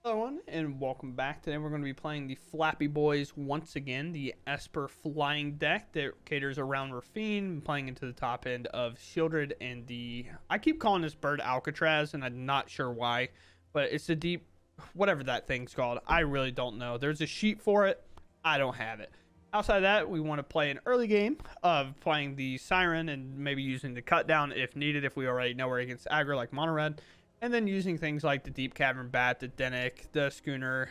Hello everyone and welcome back. Today we're going to be playing the Flappy Boys once again, the Esper flying deck that caters around Rafine, playing into the top end of Shieldred and I keep calling this bird Alcatraz and I'm not sure why, but it's the deep, whatever that thing's called. I really don't know. There's a sheet for it. I don't have it. Outside of that, we want to play an early game of playing the Siren and maybe using the cut down if needed, if we already know we're against aggro like Mono Red. And then using things like the Deep Cavern Bat, the Denic, the Schooner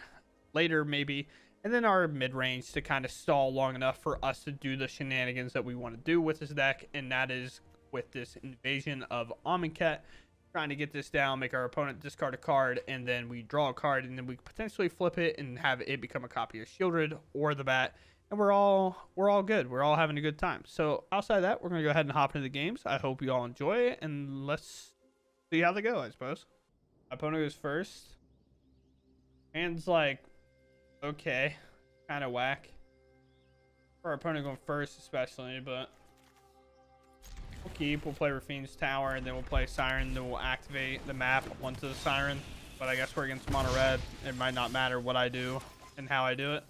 later maybe. And then our mid-range to kind of stall long enough for us to do the shenanigans that we want to do with this deck. And that is with this invasion of Amonkhet. Trying to get this down, make our opponent discard a card, and then we draw a card. And then we potentially flip it and have it become a copy of Shieldred or the Bat. And we're all good. We're all having a good time. So outside of that, we're going to go ahead and hop into the games. I hope you all enjoy it. And let's see how they go, I suppose. My opponent goes first. Hand's like, okay, kind of whack. For our opponent going first, especially, but we'll keep. We'll play Rafine's Tower, and then we'll play Siren. Then we'll activate the map onto the Siren. But I guess we're against Mono Red. It might not matter what I do and how I do it.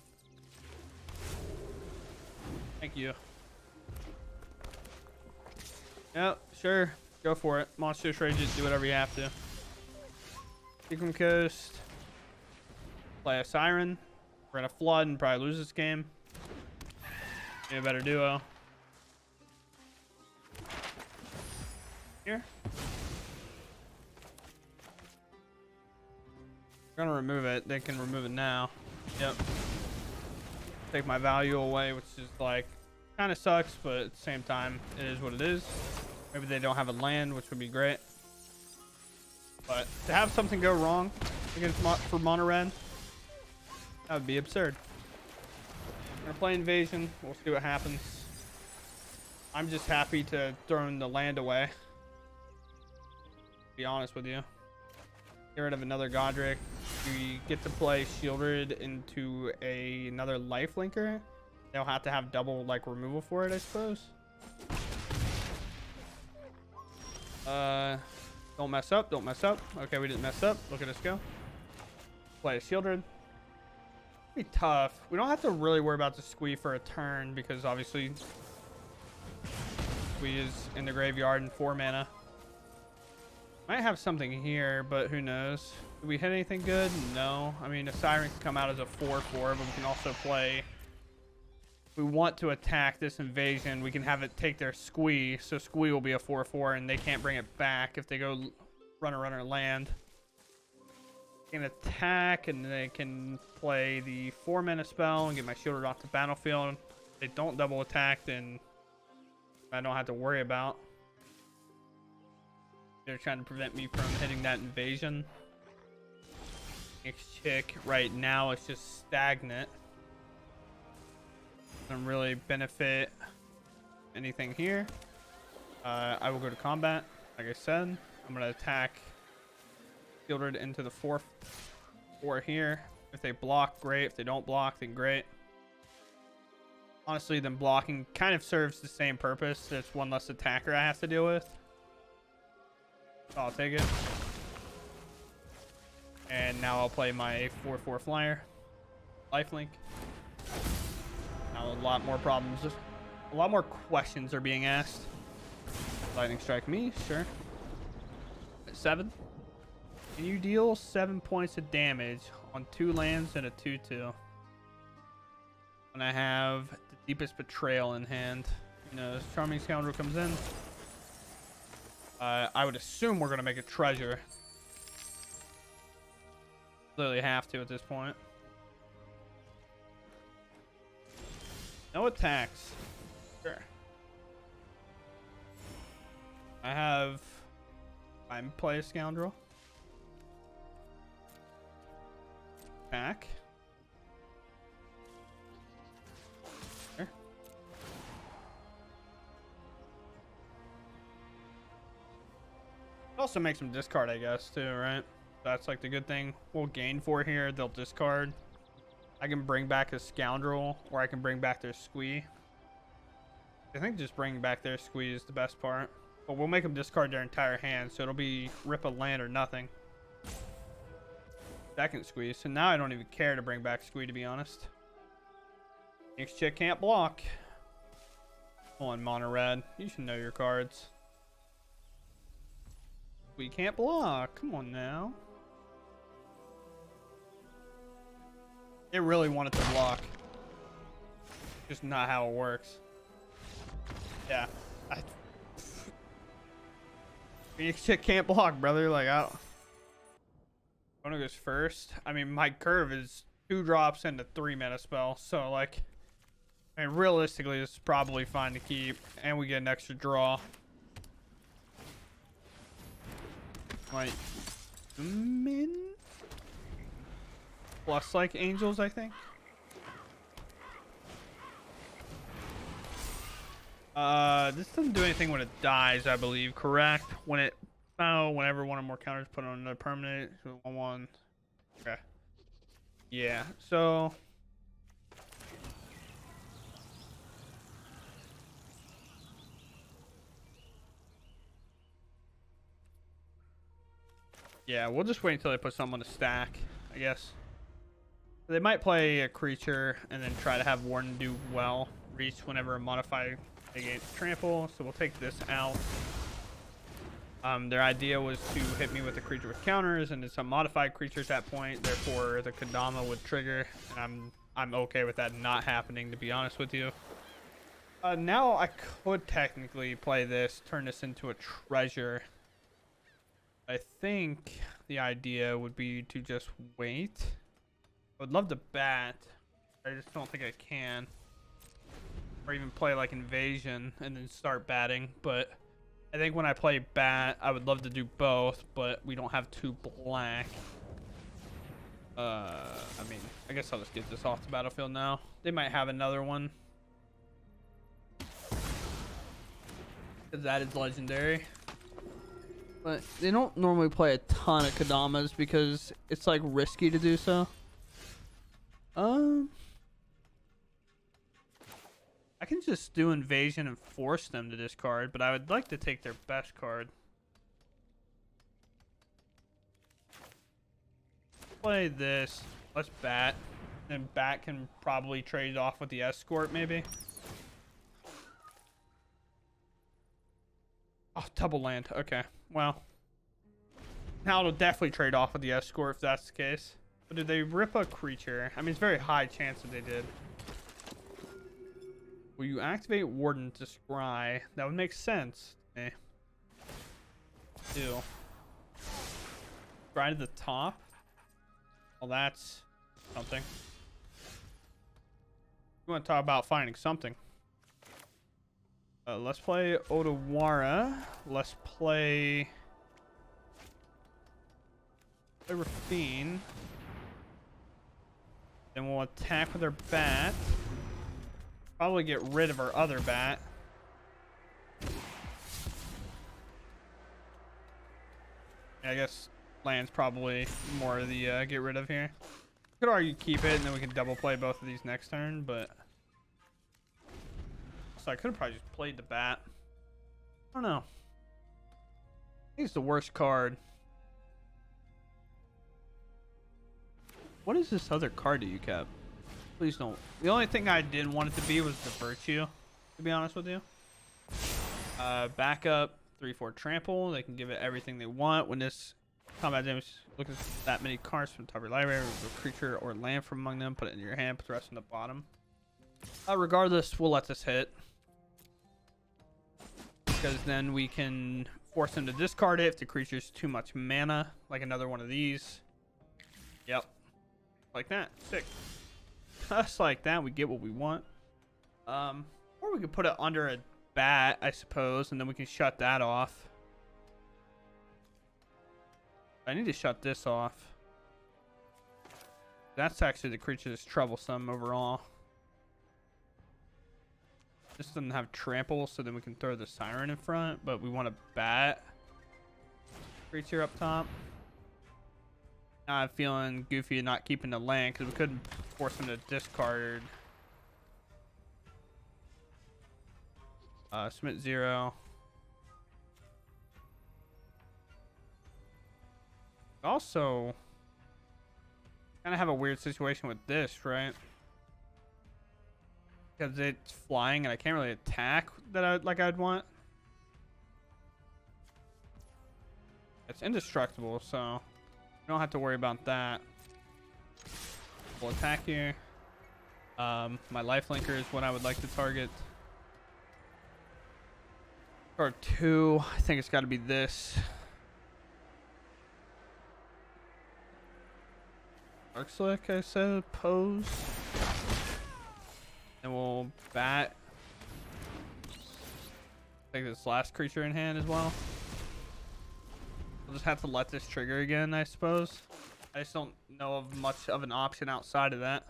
Thank you. Yep, sure. Go for it. Monstrous Rage it. Do whatever you have to. Sequim Coast. Play a Siren. We're going to flood and probably lose this game. Need a better duo. Here. We're going to remove it. They can remove it now. Yep. Take my value away, which is like kind of sucks, but at the same time, it is what it is. Maybe they don't have a land, which would be great. But to have something go wrong against for Mono Red, that would be absurd. We're gonna play Invasion. We'll see what happens. I'm just happy to throw the land away. To be honest with you. Get rid of another Godric. We get to play Shieldred into another lifelinker. They'll have to have double like removal for it, I suppose. Don't mess up. Don't mess up. Okay, we didn't mess up. Look at us go. Play a Shieldred. Be tough. We don't have to really worry about the Squee for a turn because obviously Squee is in the graveyard in 4 mana. Might have something here, but who knows? Did we hit anything good? No. I mean, a Siren can come out as a 4/4, but we can also play. If we want to attack this invasion, we can have it take their Squee, so Squee will be a 4/4, and they can't bring it back if they go runner land. They can attack, and they can play the 4 mana spell and get my Shieldred off the battlefield. If they don't double attack, then I don't have to worry about. They're trying to prevent me from hitting that invasion. Next chick right now is just stagnant. Doesn't really benefit anything here. I will go to combat. Like I said, I'm going to attack Shieldred into the 4/4 here. If they block, great. If they don't block, then great. Honestly, then blocking kind of serves the same purpose. There's one less attacker I have to deal with. So I'll take it. And now I'll play my 4/4 flyer. Lifelink. Now a lot more problems. A lot more questions are being asked. Lightning strike me, sure. At 7. Can you deal 7 points of damage on 2 lands and a 2/2? When I have the Deepest Betrayal in hand. You know, Charming Scoundrel comes in. I would assume we're going to make a treasure. Literally have to at this point. No attacks. Sure. I'm play a Scoundrel. Attack. Sure. It also makes them discard, I guess, too, right? That's like the good thing. We'll gain 4 here. They'll discard. I can bring back a Scoundrel, or I can bring back their Squee. I think just bringing back their Squee is the best part. But we'll make them discard their entire hand, so it'll be rip a land or nothing. second squeeze. So now I don't even care to bring back squeeze, to be honest. Next chick can't block. Come on, mono red. You should know your cards. We can't block. Come on now. It really wanted to block. Just not how it works. Yeah. Phoenix chick can't block, brother. Like, Ono goes first. I mean, my curve is 2 drops and a 3-mana spell. So, like, I mean, realistically, it's probably fine to keep. And we get an extra draw. Like, min? Plus, like, angels, I think. This doesn't do anything when it dies, I believe, correct? When it, whenever one or more counters put on another permanent, so 1/1. Okay. Yeah, so. Yeah, we'll just wait until they put something on the stack, I guess. They might play a creature and then try to have Warden do well. Reach whenever a modify against trample, so we'll take this out. Their idea was to hit me with a creature with counters, and it's a modified creature at that point. Therefore, the Kodama would trigger, and I'm okay with that not happening, to be honest with you. Now I could technically play this, turn this into a treasure. I think the idea would be to just wait. I would love to bat. I just don't think I can. Or even play like invasion and then start batting. But I think when I play bat, I would love to do both, but we don't have 2 black. I mean, I guess I'll just get this off the battlefield now. They might have another one. Because that is legendary. But they don't normally play a ton of Kodamas because it's like risky to do so. I can just do invasion and force them to discard, but I would like to take their best card. Play this. Let's bat. And bat can probably trade off with the escort, maybe. Oh, double land. Okay. Well, now it'll definitely trade off with the escort if that's the case. But did they rip a creature? I mean, it's very high chance that they did. Will you activate Warden to scry? That would make sense. Okay. Ew. Scry to the top? Well, that's something. You want to talk about finding something. Let's play Odawara. Let's play Rafine. Then we'll attack with our bat. Probably get rid of our other bat. Yeah, I guess land's probably more of the get rid of here. Could argue keep it and then we can double play both of these next turn, but so I could have probably just played the bat. I don't know. I think it's the worst card. What is this other card that you kept? Please don't. The only thing I didn't want it to be was the Virtue, to be honest with you. Backup, 3/4 trample. They can give it everything they want. When this combat damage, look at that many cards from the top of your library, remove a creature or land from among them, put it in your hand, put the rest on the bottom. Regardless, we'll let this hit. Because then we can force them to discard it if the creature's too much mana, like another one of these. Yep. Like that. Sick. Just like that, we get what we want. Or we could put it under a bat, I suppose, and then we can shut that off. I need to shut this off. That's actually the creature that's troublesome overall. This doesn't have trample, so then we can throw the siren in front, but we want a bat creature up top. Now I'm feeling goofy not keeping the land because we couldn't force him to discard. Submit 0. Also, Kind of have a weird situation with this, right? Because it's flying and I can't really attack that I'd want. It's indestructible, so we don't have to worry about that. We'll attack here. My lifelinker is what I would like to target. Card 2, I think it's got to be this. Dark Slick, I said, pose. And we'll bat. Take this last creature in hand as well. We'll just have to let this trigger again, I suppose. I just don't know of much of an option outside of that.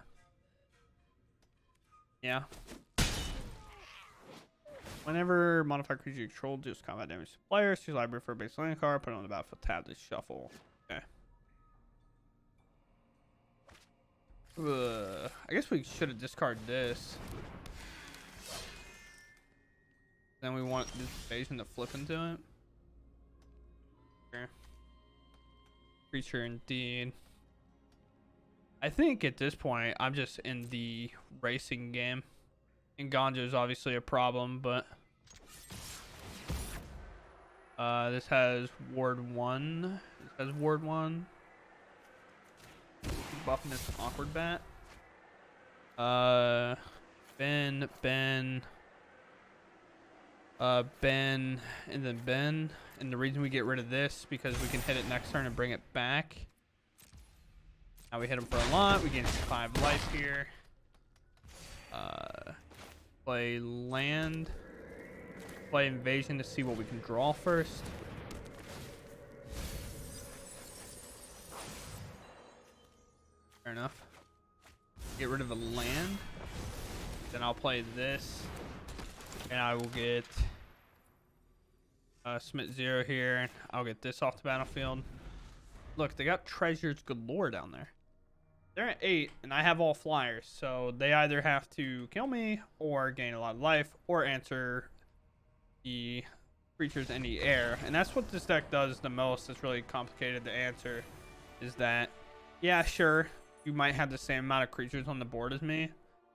Yeah. Whenever modified creature you control deals combat damage to players, choose library for a base land card, put it on the battlefield tab to shuffle. Okay. I guess we should have discarded this. Then we want this invasion to flip into it. Okay. Creature indeed. I think at this point I'm just in the racing game. And Ganja is obviously a problem, but this has Ward 1. This has Ward 1. Buffing this awkward bat. Ben, and then Ben. And the reason we get rid of this because we can hit it next turn and bring it back. Now we hit him for a lot. We gain 5 life here. Play land. Play invasion to see what we can draw first. Fair enough. Get rid of the land. Then I'll play this. And I will get Smith 0 here. I'll get this off the battlefield. Look, they got treasures galore down there. They're at 8, and I have all flyers, so they either have to kill me or gain a lot of life or answer the creatures in the air. And that's what this deck does the most. It's really complicated to answer. Is that, yeah, sure, you might have the same amount of creatures on the board as me.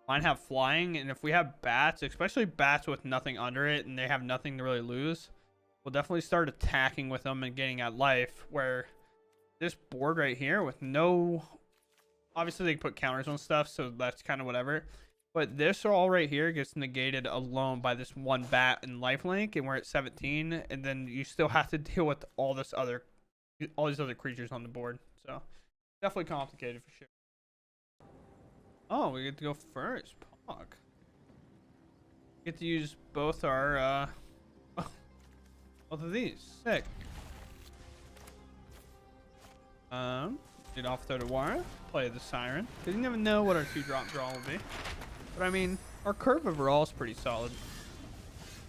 Mine have flying, and if we have bats, especially bats with nothing under it, and they have nothing to really lose, we'll definitely start attacking with them and getting at life. Where this board right here with no... Obviously, they put counters on stuff, so that's kind of whatever. But this all right here gets negated alone by this one bat and lifelink, and we're at 17. And then you still have to deal with all these other creatures on the board. So definitely complicated for sure. Oh, we get to go first. Pog. Get to use both our both of these. Sick. Get off the Wara, play the Siren. Because you never know what our 2-drop draw will be. But I mean, our curve overall is pretty solid.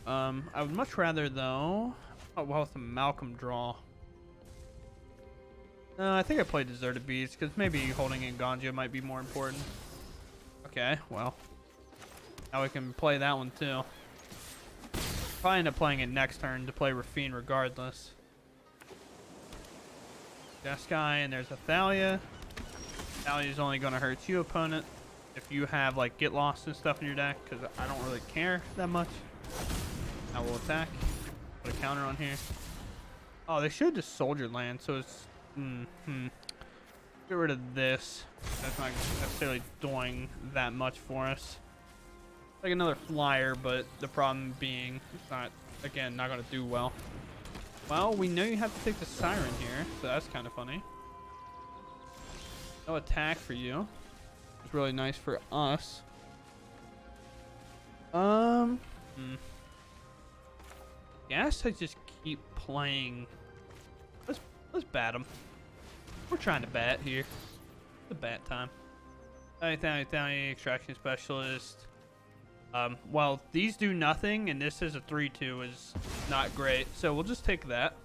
I would much rather, though... Oh, well, with the Malcolm draw. I think I played Deserted Beast, because maybe holding in Ganja might be more important. Okay, well. Now we can play that one, too. Probably end up playing it next turn to play Rafine regardless. This guy, and there's a Thalia. Thalia's only going to hurt you, opponent, if you have like Get Lost and stuff in your deck, because I don't really care that much. I will attack. Put a counter on here. Oh, they should just Soldier Land, so it's... Get rid of this. That's not necessarily doing that much for us. Like another flyer, but the problem being it's not, again, not going to do well. Well, we know you have to take the Siren here, so that's kind of funny. No attack for you. It's really nice for us. Guess I just keep playing. Let's bat them. We're trying to bat here. It's the bat time. Thalia, Extraction Specialist. Well, these do nothing, and this is a 3-2 is not great. So we'll just take that.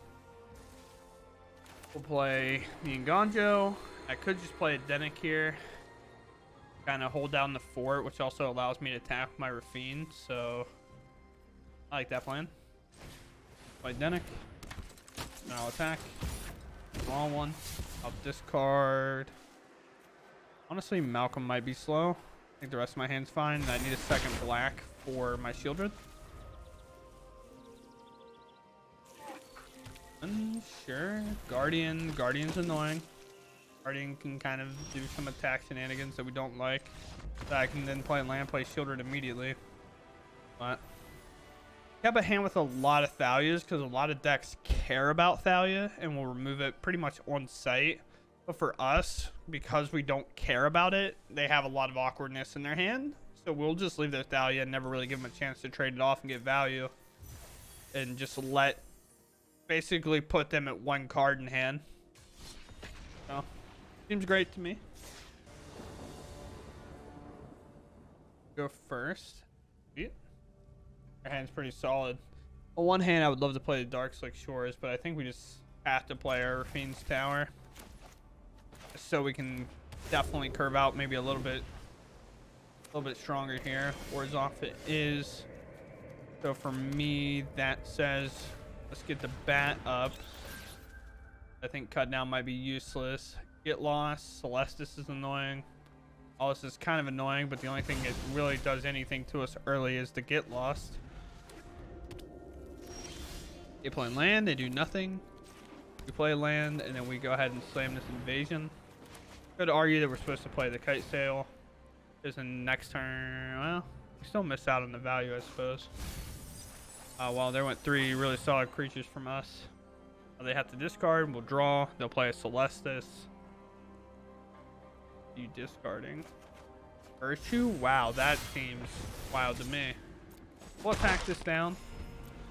We'll play the Nganjo. I could just play a Denick here. Kind of hold down the fort, which also allows me to attack my Rafine. So I like that plan. Play Denick. And I'll attack. Draw one. I'll discard Honestly, Malcolm might be slow. I think the rest of my hand's fine. And I need a second black for my Shieldred. Sure. Guardian's annoying. Guardian can kind of do some attack shenanigans that we don't like. That I can then play land, play Shieldred immediately. But I have a hand with a lot of Thalias because a lot of decks care about Thalia and will remove it pretty much on site. But for us, because we don't care about it, they have a lot of awkwardness in their hand. So we'll just leave their Thalia and never really give them a chance to trade it off and get value. And just basically put them at 1 card in hand. So, seems great to me. Go first. Yeah. Our hand's pretty solid. On one hand, I would love to play the Dark Slick Shores, but I think we just have to play our Fiend's Tower. So we can definitely curve out maybe a little bit stronger here. Wars off it is. So for me, that says let's get the bat up. I think cut down might be useless. Get lost. Celestis is annoying. All this is kind of annoying, but the only thing that really does anything to us early is to get lost. They play land, they do nothing. We play land, and then we go ahead and slam this invasion. Could argue that we're supposed to play the Kite Sail. Because in next turn, well, we still miss out on the value, I suppose. Well, there went 3 really solid creatures from us. They have to discard, we'll draw. They'll play a Celestis. You discarding. Virtue? Wow, that seems wild to me. We'll attack this down.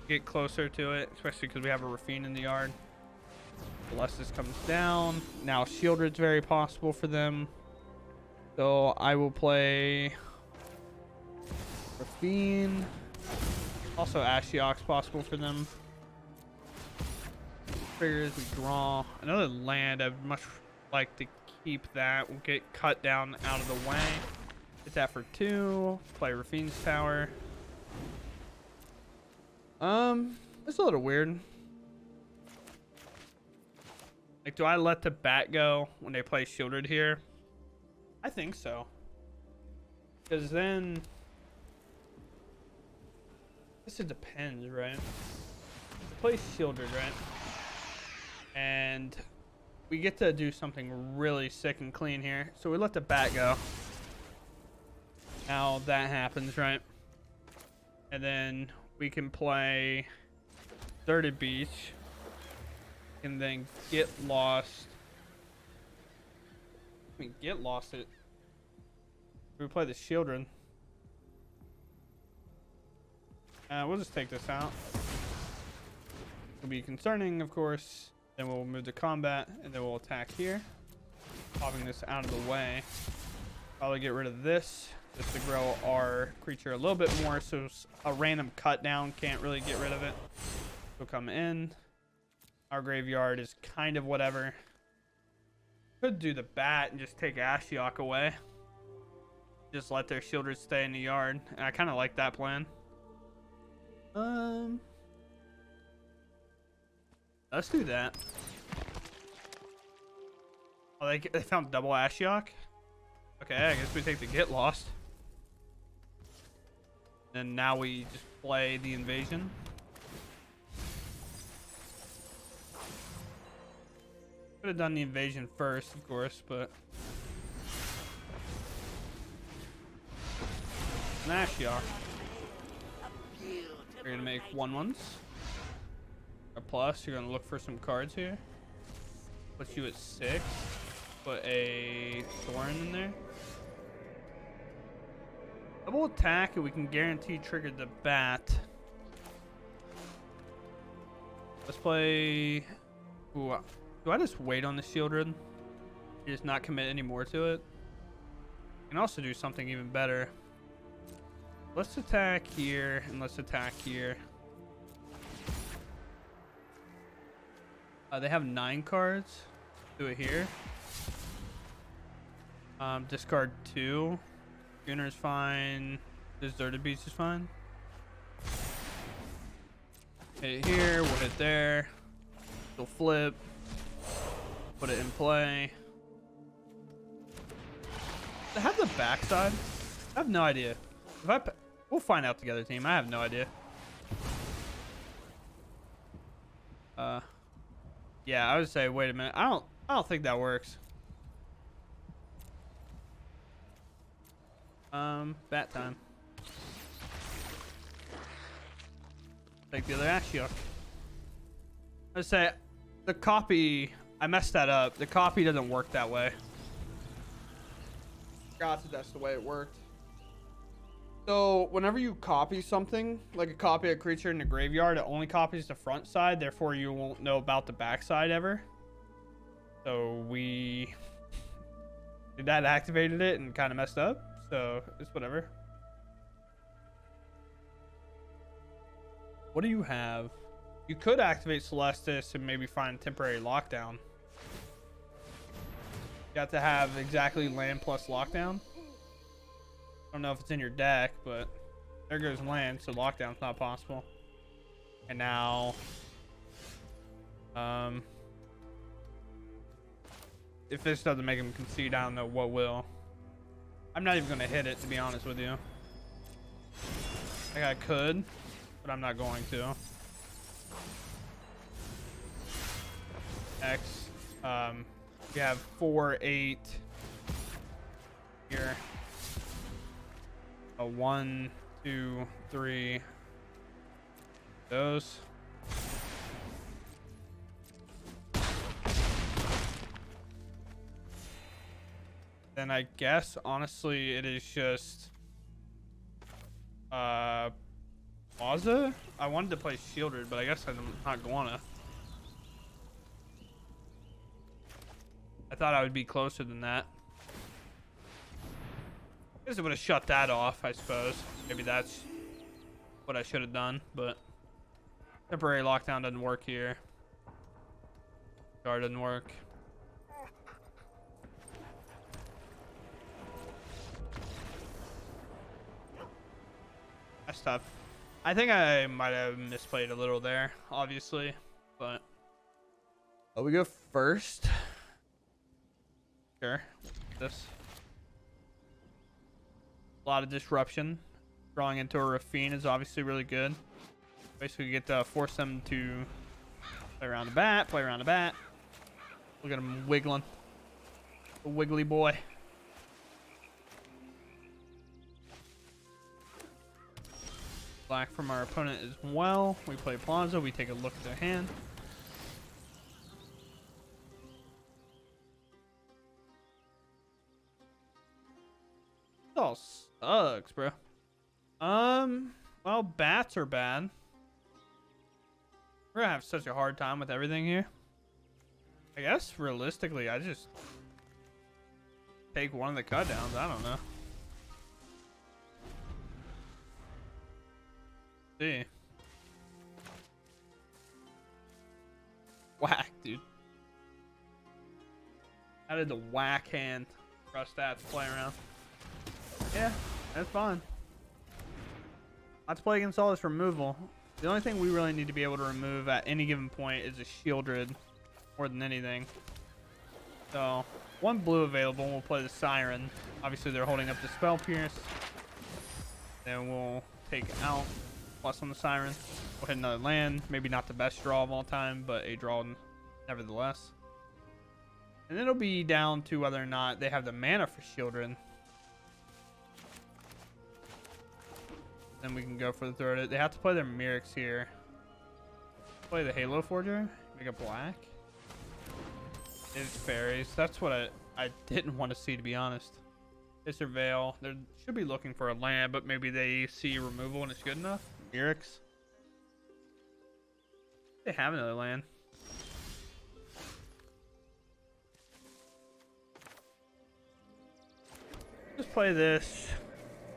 Get closer to it, especially because we have a Rafine in the yard. Celestis comes down. Now Shieldred's very possible for them. So I will play Rafine. Also Ashiok's possible for them. Triggers, we draw. Another land, I'd much like to keep that. We'll get cut down out of the way. Get that for 2. Play Rafine's Tower. It's a little weird. Like, do I let the bat go when they play Shieldred here? I think so. Because then... I guess it depends, right? Play Shieldred, right? And we get to do something really sick and clean here. So we let the bat go. Now that happens, right? And then we can play Deserted Beach. And then get lost. I mean, get lost it. We play the Shieldred. We'll just take this out. It'll be concerning, of course. Then we'll move to combat, and then we'll attack here. Popping this out of the way. Probably get rid of this, just to grow our creature a little bit more, so a random cut down can't really get rid of it. We'll come in. Our graveyard is kind of whatever. Could do the bat and just take Ashiok away. Just let their Shieldred stay in the yard. And I kind of like that plan. Let's do that. Oh, they found double Ashiok? Okay, I guess we take the get lost. And now we just play the invasion. Could have done the invasion first, of course, but... An Ashiok. We're gonna make 1/1s. A plus, you're gonna look for some cards here. Put you at 6. Put a Thorn in there. Double attack, and we can guarantee trigger the bat. Let's play... Ooh, do I just wait on the Shieldred? Just not commit any more to it? I can also do something even better. Let's attack here, and let's attack here. They have 9 cards. Do it here. Discard 2. Gunner's fine. Deserted Beach is fine. Hit it here, we'll hit there. We'll flip. Put it in play. have the backside? I have no idea. We'll find out together, team. I have no idea. Yeah, I would say, wait a minute. I don't think that works. Bat time. Take the other ash yuck. Let's say the copy. I messed that up. The copy doesn't work that way. Forgot that that's the way it worked. So whenever you copy something, like a copy of a creature in the graveyard, it only copies the front side. Therefore, you won't know about the back side ever. So we did that, activated it, and kind of messed up. So it's whatever. What do you have? You could activate Celestis and maybe find temporary lockdown. You have to have exactly land plus lockdown. I don't know if it's in your deck, but there goes land, so lockdown's not possible. And now, if this doesn't make him concede, I don't know what will. I'm not even gonna hit it, to be honest with you. Like I could, but I'm not going to. X. You have 4, 8 here. A 1, 2, 3. Those. Then I guess honestly it is just Plaza. I wanted to play Shielded, but I guess I'm not gonna. I thought I would be closer than that. I guess I would have shut that off, I suppose. Maybe that's what I should have done, but temporary lockdown doesn't work here. Guard doesn't work. That's tough. I think I might have misplayed a little there, obviously, but we go first. Sure. This. A lot of disruption. Drawing into a Rafine is obviously really good. Basically, you get to force them to play around the bat, play around the bat. Look at him wiggling. A wiggly boy. Black from our opponent as well. We play Plaza. We take a look at their hand. This all sucks, bro. Well, bats are bad. We're gonna have such a hard time with everything here. I guess realistically, I just take one of the cut downs. I don't know. See. Whack, dude. How did the whack hand for us to have to play around? Yeah, that's fine. Let's play against all this removal. The only thing we really need to be able to remove at any given point is a Shieldred more than anything. So, one blue available. We'll play the Siren. Obviously, they're holding up the Spell Pierce. Then we'll take out plus on the Siren. We'll hit another land. Maybe not the best draw of all time, but a draw nevertheless. And then it'll be down to whether or not they have the mana for Shieldred. Then we can go for the third. They have to play their Mythics here. Play the Halo Forger. Make it black. It's fairies. That's what I didn't want to see, to be honest. They surveil. They should be looking for a land, but maybe they see removal and it's good enough. Mythics. They have another land. Just play this.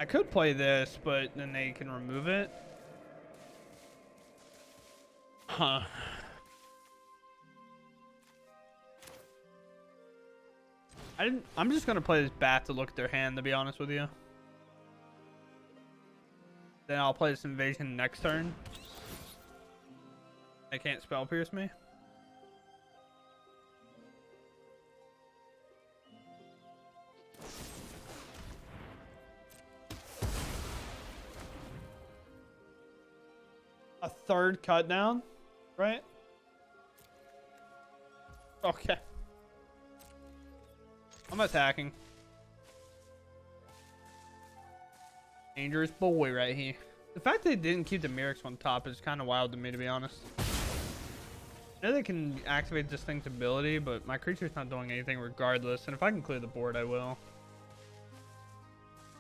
I could play this, but then they can remove it. Huh. I'm just gonna play this bat to look at their hand, to be honest with you. Then I'll play this invasion next turn. They can't spell pierce me. A third cut down, right? Okay. I'm attacking. Dangerous boy right here. The fact they didn't keep the Mythic on top is kind of wild to me, to be honest. I know they can activate Distinct ability, but my creature's not doing anything regardless. And if I can clear the board, I will.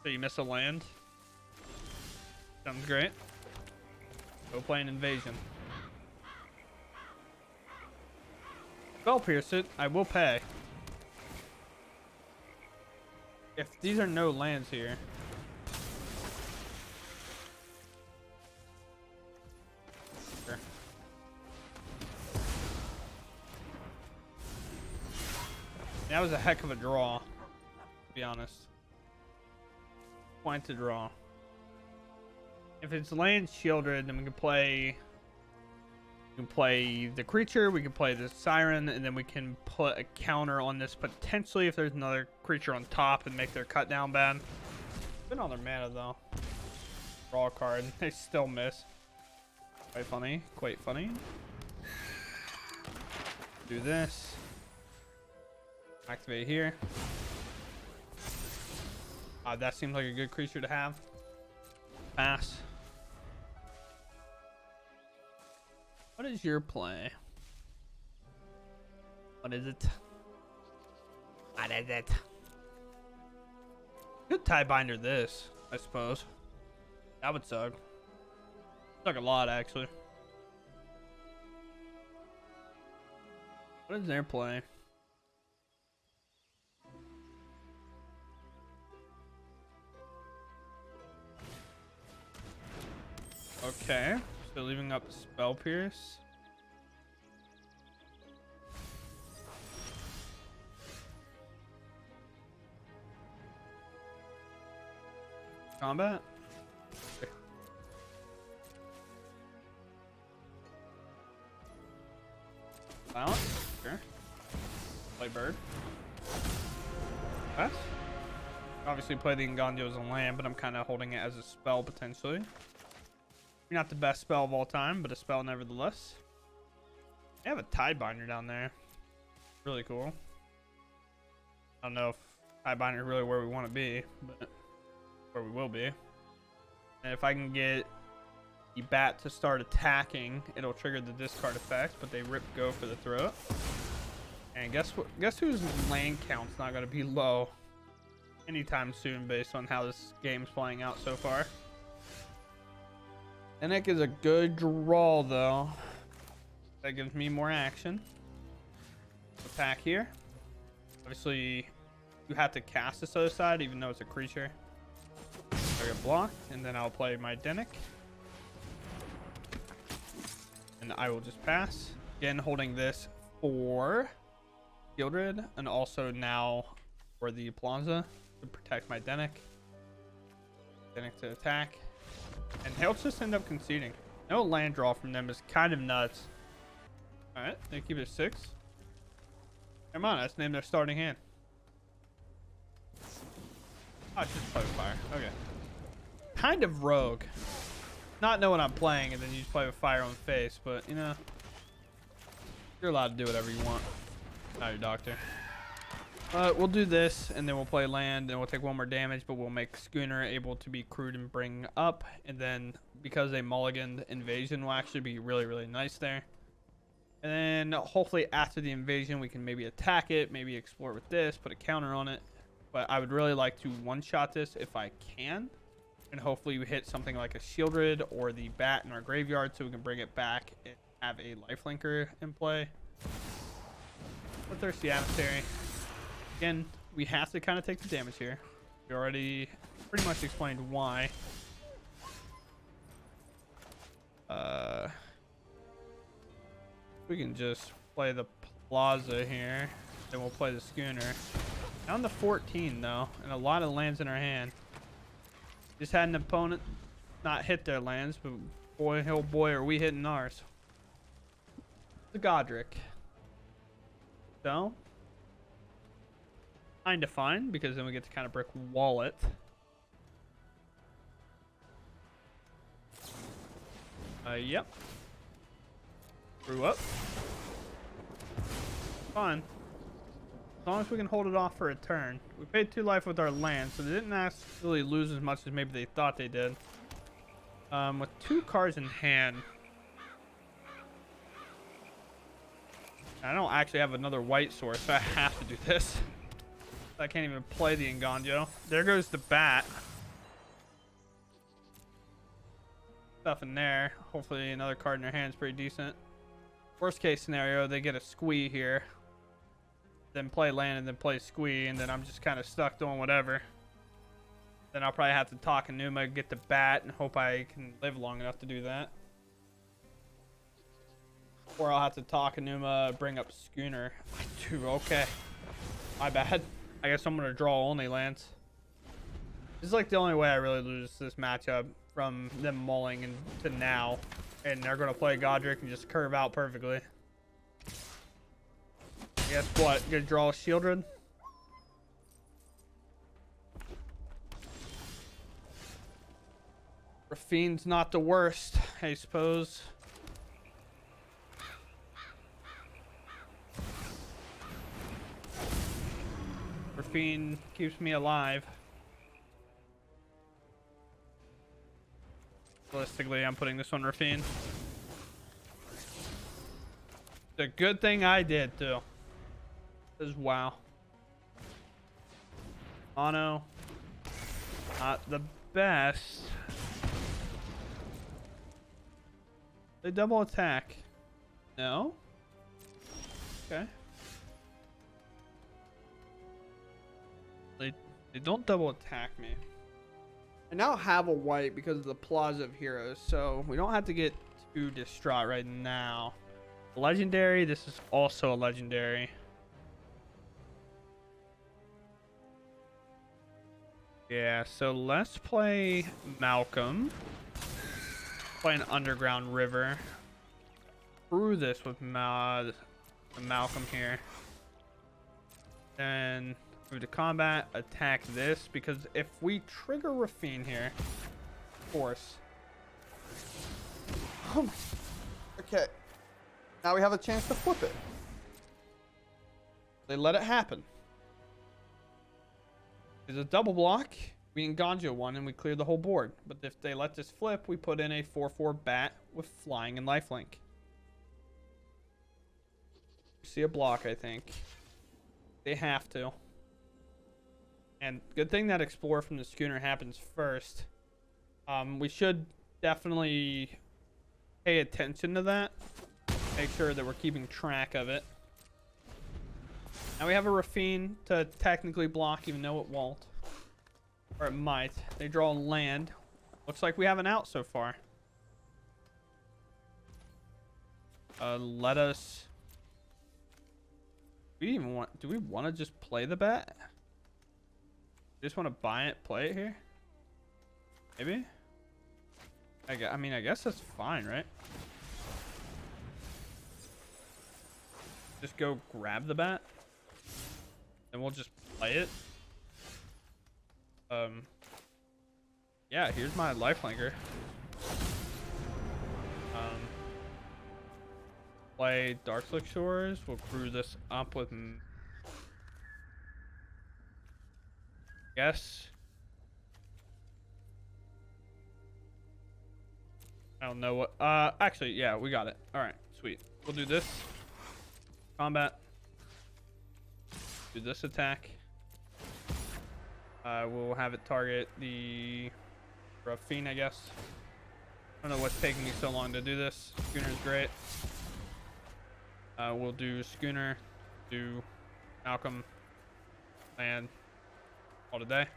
So you miss a land. Sounds great. Go play an invasion. Spell pierce it. I will pay. If these are no lands here. Sure. That was a heck of a draw, to be honest. Point to draw. If it's land shielded, then we can play the creature, we can play the siren, and then we can put a counter on this potentially if there's another creature on top and make their cut down bad. Been on their mana though. Draw a card. They still miss. Quite funny. Quite funny. Do this. Activate here. That seems like a good creature to have. Pass. What is your play? What is it? What is it? Good tie binder this, I suppose. That would suck. Suck a lot, actually. What is their play? Okay, so leaving up Spell Pierce. Combat? Okay. Balance? Sure. Play bird. Pass. Obviously play the Ingandio as a land, but I'm kind of holding it as a spell potentially. Not the best spell of all time, but a spell nevertheless. They have a Tidebinder down there. Really cool. I don't know if Tidebinder is really where we want to be, but where we will be. And if I can get the bat to start attacking, it'll trigger the discard effect, but they rip go for the throat. And guess what? Guess whose land count's not going to be low anytime soon based on how this game's playing out so far. Enek is a good draw, though. That gives me more action. Attack here. Obviously, you have to cast this other side, even though it's a creature. I get blocked, and then I'll play my Dennick. And I will just pass. Again, holding this for Gildred, and also now for the Plaza to protect my Dennick. Dennick to attack. And they'll just end up conceding. No land draw from them is kind of nuts. Alright, they keep it 6. Come on, let's name their starting hand. Oh, it's just play with fire. Okay. Kind of rogue. Not know what I'm playing and then you just play with fire on face, but you know, you're allowed to do whatever you want. Not your doctor. We'll do this, and then we'll play land, and we'll take 1 more damage, but we'll make Schooner able to be crewed and bring up, and then because they mulliganed, invasion will actually be really, really nice there. And then hopefully after the invasion, we can maybe attack it, maybe explore with this, put a counter on it. But I would really like to one-shot this if I can, and hopefully we hit something like a Shieldred or the bat in our graveyard so we can bring it back and have a lifelinker in play. But Thirsty Emissary. Again, we have to kind of take the damage here. We already pretty much explained why. We can just play the Plaza here. Then we'll play the Schooner. Down to 14 though, and a lot of lands in our hand. Just had an opponent not hit their lands, but boy, oh boy, are we hitting ours. The Godric. So, kind of fine, because then we get to kind of brick wall it. Yep. Grew up. Fun. As long as we can hold it off for a turn. We paid 2 life with our land, so they didn't actually lose as much as maybe they thought they did. With 2 cards in hand. I don't actually have another white source, so I have to do this. I can't even play the Inganjo. There goes the bat. Stuff in there. Hopefully another card in their hand is pretty decent. Worst case scenario, they get a squee here. Then play land and then play squee, and then I'm just kind of stuck doing whatever. Then I'll probably have to talk Enuma, get the bat, and hope I can live long enough to do that. Or I'll have to talk Enuma, bring up Schooner. Dude, okay. My bad. I guess I'm going to draw only lands. This is like the only way I really lose this matchup from them mulling and to now. And they're going to play Godric and just curve out perfectly. Guess what? Gonna draw a Shieldred. Rafine's not the worst, I suppose. Rafine keeps me alive. Realistically, I'm putting this on Rafine. It's a good thing I did, too. As wow. Mono. Not the best. They double attack. No? Okay. They don't double attack me. I now have a white because of the Plaza of Heroes, so we don't have to get too distraught right now. Legendary, this is also a legendary. Yeah, so let's play Malcolm. Play an Underground River. Through this with Malcolm here. Then move to combat, attack this, because if we trigger Rafine here, of course. Oh my. Okay. Now we have a chance to flip it. They let it happen. There's a double block. We Inganjo one and we clear the whole board. But if they let this flip, we put in a 4/4 bat with flying and lifelink. See a block, I think. They have to. And good thing that Explorer from the Schooner happens first. We should definitely pay attention to that. Make sure that we're keeping track of it. Now we have a Rafine to technically block, even though it won't. Or it might. They draw land. Looks like we have an out so far. Let us... Do we want to just play the bet? Just want to buy it, play it here? Maybe? I mean, I guess that's fine, right? Just go grab the bat. And we'll just play it. Yeah, here's my lifelinker. Play Darkslick Shores. We'll crew this up with... Guess. I don't know what... actually, yeah, we got it. Alright, sweet. We'll do this. Combat. Do this attack. We'll have it target the Rafine, I guess. I don't know what's taking me so long to do this. Schooner's great. We'll do Schooner, do Malcolm, land all today.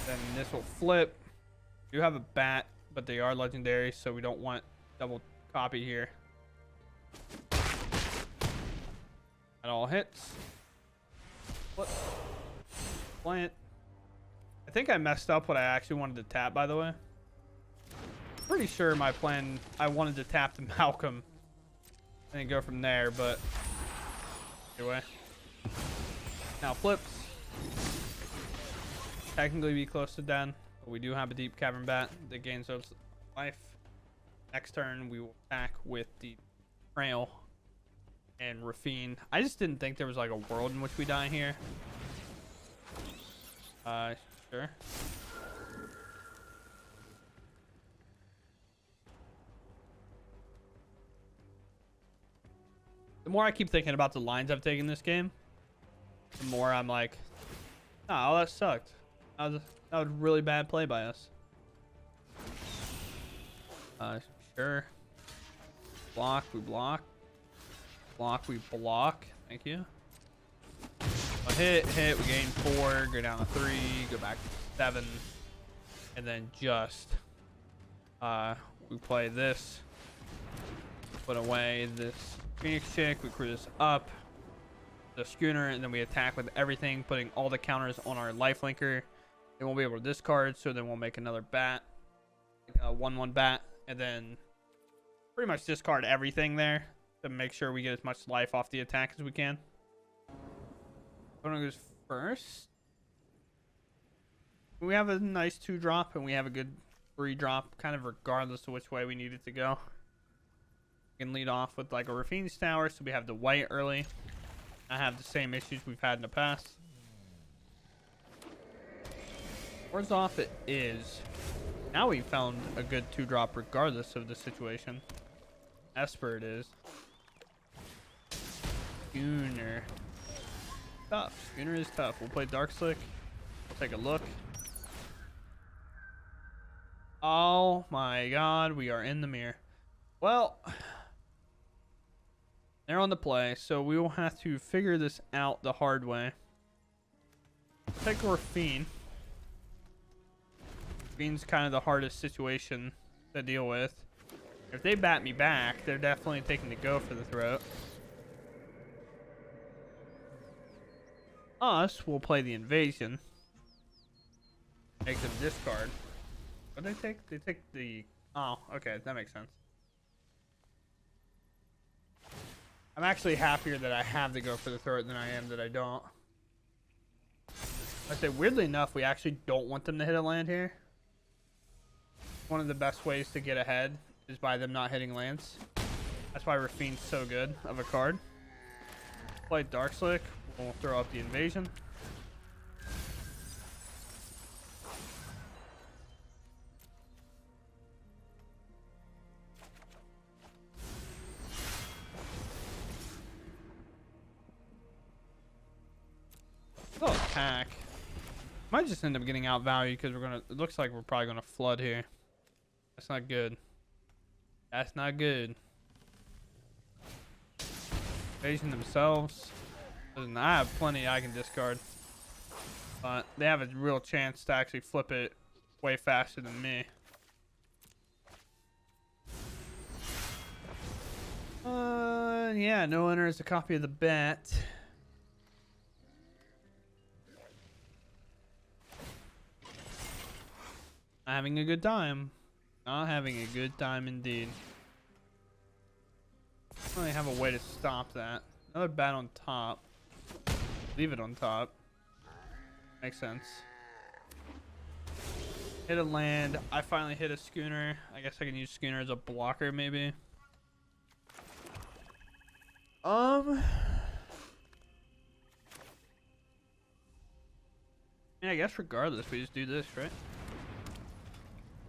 Then this will flip. We do have a bat, but they are legendary, so we don't want double copy here. That all hits. Flip. Plant. I think I messed up what I actually wanted to tap, by the way. Pretty sure my plan, I wanted to tap the Malcolm and go from there, but anyway. Now flips. Technically be close to dead, but we do have a deep cavern bat that gains us life. Next turn, we will attack with the Trail and Rafine. I just didn't think there was like a world in which we die here. Sure. The more I keep thinking about the lines I've taken this game, the more I'm like, oh, that sucked. That was a really bad play by us. Sure. Block, we block. Block, we block. Thank you. Hit, we gain 4, go down to 3, go back to 7, and then just we play this, put away this Phoenix chick, we crew this up, the schooner, and then we attack with everything, putting all the counters on our lifelinker. They won't be able to discard, so then we'll make another bat, like a 1/1 bat, and then pretty much discard everything there to make sure we get as much life off the attack as we can. Goes first. We have a nice 2-drop and we have a good 3-drop, kind of regardless of which way we need it to go. We can lead off with like a Rafine's Tower, so we have the white early. I have the same issues we've had in the past. Where's off it is. Now we found a good 2-drop regardless of the situation. Esper it is. Schooner. Tough. Schooner is tough. We'll play Dark Slick. We'll take a look. Oh my god, we are in the mirror. Well, they're on the play, so we will have to figure this out the hard way. Take Rafine. Rafine's kind of the hardest situation to deal with. If they bat me back, they're definitely taking the go for the throat. Us will play the invasion. Make them discard. What do they take? They take the... Oh, okay. That makes sense. I'm actually happier that I have to go for the throat than I am that I don't. I say, weirdly enough, we actually don't want them to hit a land here. One of the best ways to get ahead is by them not hitting lands. That's why Rafine's so good of a card. Play Dark Slick. We'll throw up the invasion. We'll attack. Might just end up getting outvalued because we're gonna. It looks like we're probably gonna flood here. That's not good. That's not good. Invasion themselves. Listen, I have plenty I can discard, but they have a real chance to actually flip it way faster than me. Yeah, no enter is a copy of the bat. Not having a good time. Not having a good time indeed. I don't really have a way to stop that. Another bat on top. Leave it on top. Makes sense. Hit a land. I finally hit a schooner. I guess I can use schooner as a blocker maybe. Yeah, I guess regardless, we just do this, right?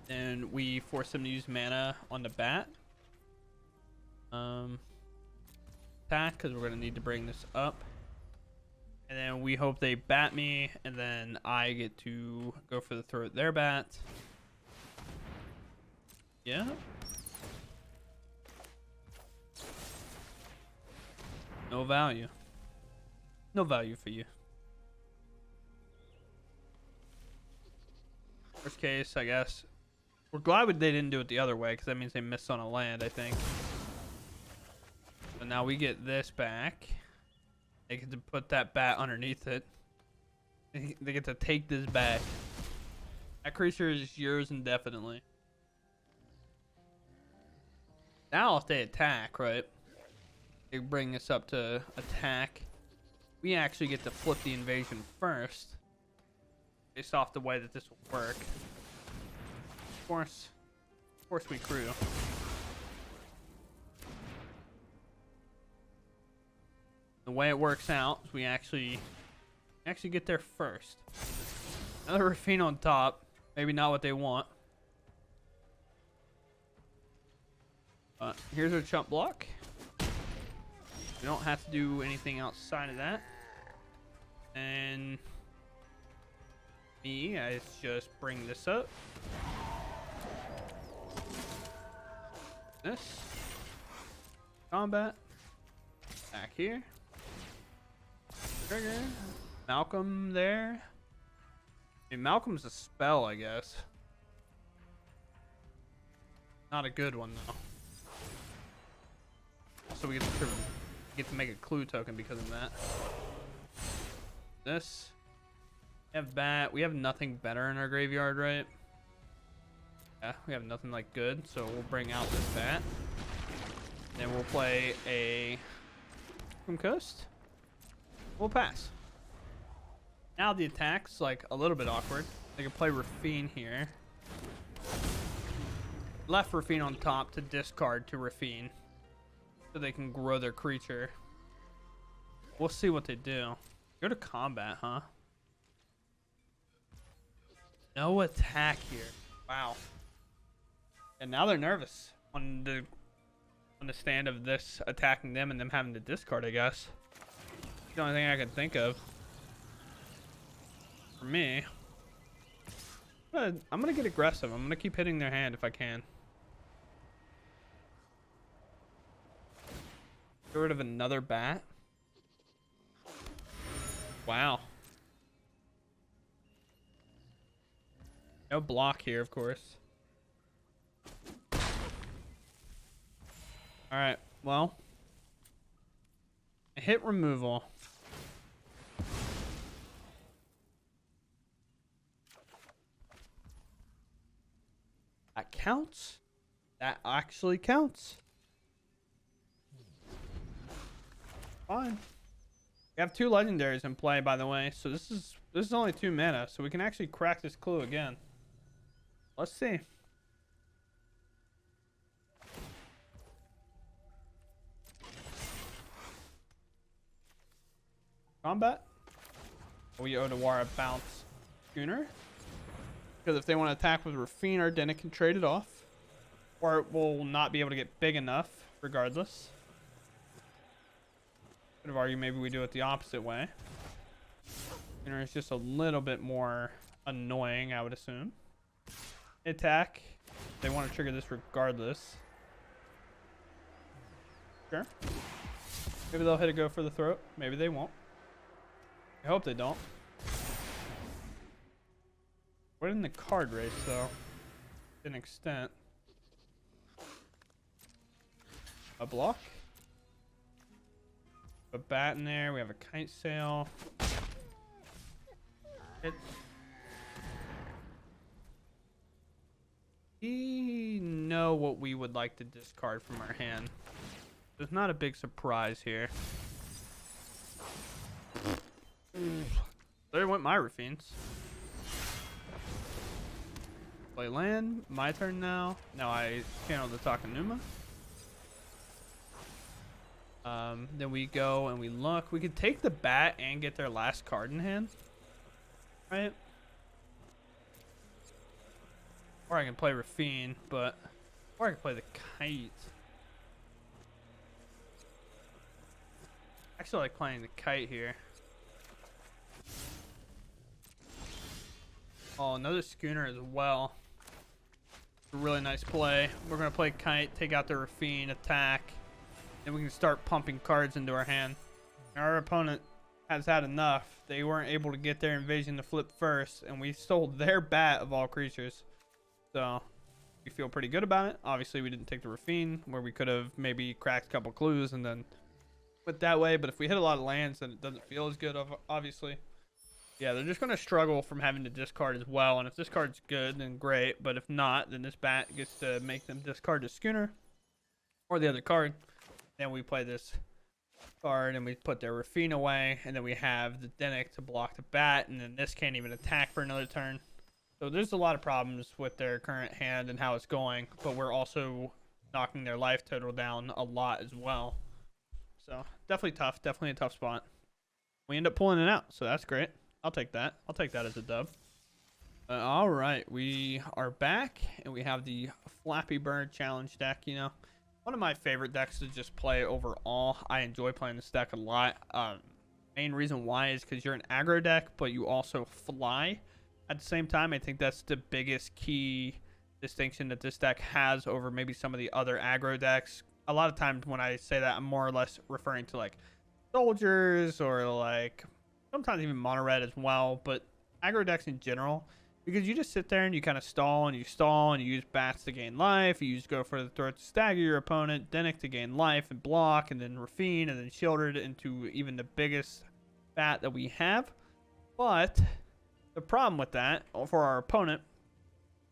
And we force them to use mana on the bat. Attack, because we're going to need to bring this up. And then we hope they bat me, and then I get to go for the throat their bat. Yeah. No value. No value for you. Worst case, I guess. We're glad they didn't do it the other way, because that means they missed on a land, I think. So now we get this back. They get to put that bat underneath it. They get to take this back. That creature is yours indefinitely. Now if they attack, right? They bring us up to attack. We actually get to flip the invasion first. Based off the way that this will work. Of course we crew. The way it works out is we actually get there first. Another Rafine on top. Maybe not what they want. But here's our chump block. We don't have to do anything outside of that. And I just bring this up. This. Combat. Back here. Trigger. Malcolm there. I mean, Malcolm's a spell, I guess. Not a good one, though. So we get to make a clue token because of that. This. We have bat. We have nothing better in our graveyard, right? Yeah, we have nothing like good, so we'll bring out this bat. Then we'll play a from Coast. We'll pass. Now the attack's like a little bit awkward. They can play Rafine here. Left Rafine on top to discard to Rafine, so they can grow their creature. We'll see what they do. Go to combat, huh? No attack here. Wow. And now they're nervous on the stand of this attacking them and them having to discard, I guess. The only thing I can think of. For me, I'm gonna get aggressive. I'm gonna keep hitting their hand if I can. Get rid of another bat. Wow. No block here, of course. Alright, well. Hit removal. That counts. That actually counts. Fine. We have 2 legendaries in play, by the way, so this is only 2 mana, so we can actually crack this clue again. Let's see. Combat. We Odawara bounce Schooner. Because if they want to attack with Rafine, our Dennick can trade it off. Or it will not be able to get big enough, regardless. Could have argued maybe we do it the opposite way. Schooner is just a little bit more annoying, I would assume. Attack. They want to trigger this regardless. Sure. Maybe they'll hit a go for the throat. Maybe they won't. I hope they don't. We're in the card race, though. To an extent. A block. A bat in there. We have a kite sail. We know what we would like to discard from our hand. There's not a big surprise here. There went my Rafines. Play land. My turn now. Now I channel the Takanuma. Then we go and we look. We could take the bat and get their last card in hand. Right? Or I can play Rafine, but... Or I can play the kite. I actually like playing the kite here. Oh, another Schooner as well. A really nice play. We're going to play kite, take out the Rafine, attack. Then we can start pumping cards into our hand. Our opponent has had enough. They weren't able to get their invasion to flip first, and we stole their bat of all creatures. So, we feel pretty good about it. Obviously, we didn't take the Rafine, where we could have maybe cracked a couple clues and then went that way. But if we hit a lot of lands, then it doesn't feel as good, obviously. Yeah, they're just going to struggle from having to discard as well. And if this card's good, then great. But if not, then this bat gets to make them discard the Schooner or the other card. Then we play this card and we put their Rafine away. And then we have the Dennick to block the bat. And then this can't even attack for another turn. So there's a lot of problems with their current hand and how it's going. But we're also knocking their life total down a lot as well. So definitely tough. Definitely a tough spot. We end up pulling it out, so that's great. I'll take that. I'll take that as a dub. All right, we are back, and we have the Flappy Bird Challenge deck. You know, one of my favorite decks to just play overall. I enjoy playing this deck a lot. Main reason why is because you're an aggro deck, but you also fly at the same time. I think that's the biggest key distinction that this deck has over maybe some of the other aggro decks. A lot of times when I say that, I'm more or less referring to like soldiers or like sometimes even mono red as well, but aggro decks in general, because you just sit there and you kind of stall and you use bats to gain life, you use go for the throat to stagger your opponent, Denick to gain life and block, and then Rafine, and then Shieldred into even the biggest bat that we have. But the problem with that for our opponent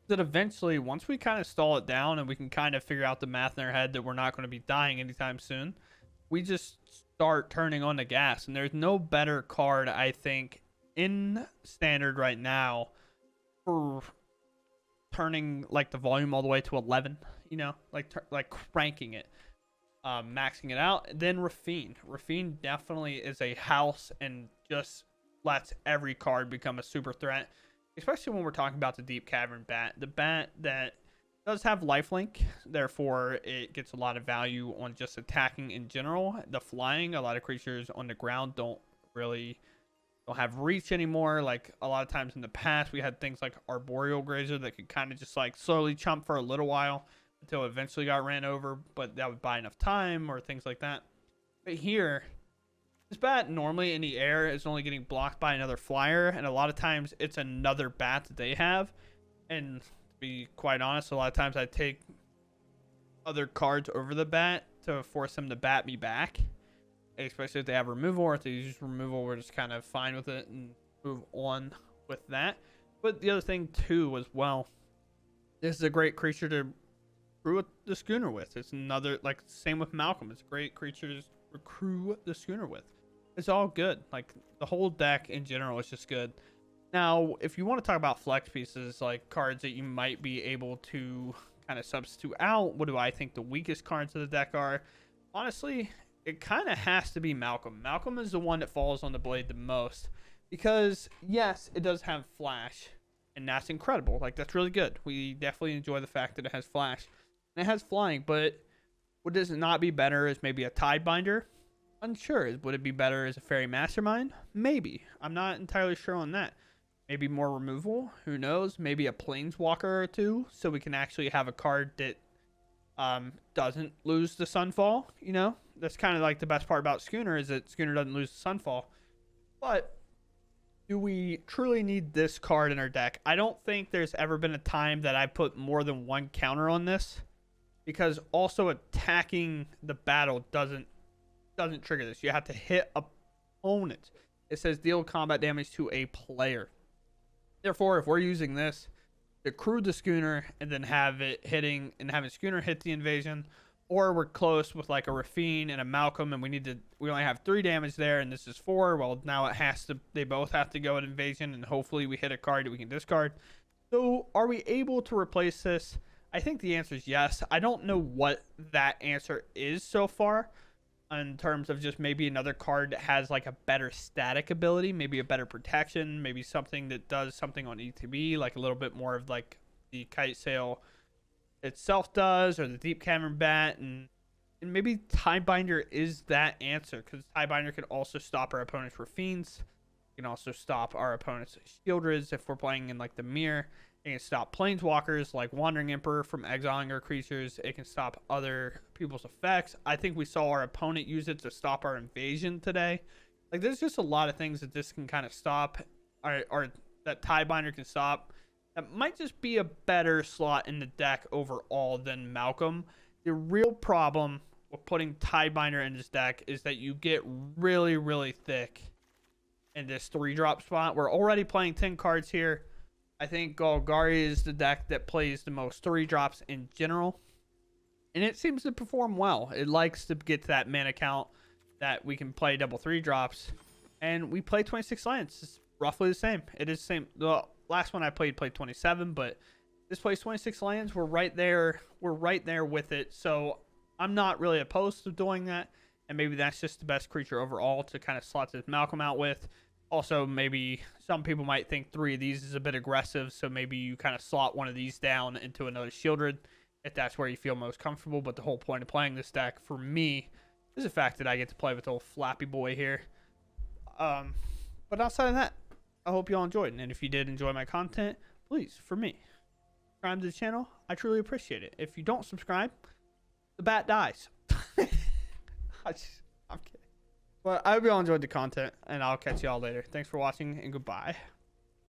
is that eventually, once we kind of stall it down and we can kind of figure out the math in our head that we're not going to be dying anytime soon, we just start turning on the gas. And there's no better card, I think, in standard right now for turning like the volume all the way to 11, you know, like cranking it, maxing it out. Then Rafine definitely is a house and just lets every card become a super threat, especially when we're talking about the Deep Cavern bat, the bat that does have lifelink, therefore it gets a lot of value on just attacking in general. The flying, a lot of creatures on the ground don't have reach anymore. Like a lot of times in the past, we had things like Arboreal Grazer that could kind of just like slowly chump for a little while until it eventually got ran over, but that would buy enough time or things like that. But here, this bat normally in the air is only getting blocked by another flyer, and a lot of times it's another bat that they have. And to be quite honest, a lot of times I take other cards over the bat to force them to bat me back, especially if they have removal, or if they use removal, we're just kind of fine with it and move on with that. But the other thing too as well, this is a great creature to recruit the schooner with. It's another, like same with Malcolm, it's a great creature to recruit the schooner with. It's all good. Like the whole deck in general is just good. Now if you want to talk about flex pieces, like cards that you might be able to kind of substitute out, what do I think the weakest cards of the deck are? Honestly, it kind of has to be Malcolm. Malcolm is the one that falls on the blade the most, because yes, it does have flash, and that's incredible. Like that's really good. We definitely enjoy the fact that it has flash and it has flying. But would this not be better as maybe a Tidebinder? Unsure. Would it be better as a Fairy Mastermind? Maybe. I'm not entirely sure on that. Maybe more removal. Who knows? Maybe a Planeswalker or two, so we can actually have a card that doesn't lose the Sunfall. You know, that's kind of like the best part about Schooner, is that Schooner doesn't lose the Sunfall. But do we truly need this card in our deck? I don't think there's ever been a time that I put more than one counter on this, because also attacking the battle doesn't trigger this. You have to hit opponent. It says deal combat damage to a player. Therefore, if we're using this to crew the schooner and then have it hitting and having schooner hit the invasion, or we're close with like a Rafine and a Malcolm and we only have 3 damage there and this is 4, well now they both have to go at invasion, and hopefully we hit a card that we can discard. So are we able to replace this? I think the answer is yes. I don't know what that answer is so far, in terms of just maybe another card that has like a better static ability, maybe a better protection, maybe something that does something on ETB, like a little bit more of like the Kite Sail itself does, or the Deep Cavern bat, and maybe Tidebinder is that answer, because Tidebinder can also stop our opponent's Rafines. It can also stop our opponent's Shieldreds if we're playing in like the mirror. It can stop Planeswalkers like Wandering Emperor from exiling our creatures. It can stop other people's effects. I think we saw our opponent use it to stop our invasion today. Like there's just a lot of things that this can kind of stop, or that Tidebinder can stop. That might just be a better slot in the deck overall than Malcolm. The real problem with putting Tidebinder in this deck is that you get really, really thick in this 3-drop spot. We're already playing 10 cards here. I think Golgari is the deck that plays the most 3-drops in general, and it seems to perform well. It likes to get to that mana count that we can play double 3-drops, and we play 26 lands. It's roughly the same. It is the same. The last one I played 27, but this plays 26 lands. We're right there. We're right there with it. So I'm not really opposed to doing that. and maybe that's just the best creature overall to kind of slot this Malcolm out with. Also, maybe some people might think 3 of these is a bit aggressive, so maybe you kind of slot one of these down into another Shieldred if that's where you feel most comfortable. But the whole point of playing this deck for me is the fact that I get to play with the old Flappy Boy here. But outside of that, I hope you all enjoyed. And if you did enjoy my content, please, for me, subscribe to the channel. I truly appreciate it. If you don't subscribe, the bat dies. I'm kidding. But I hope you all enjoyed the content, and I'll catch you all later. Thanks for watching, and goodbye.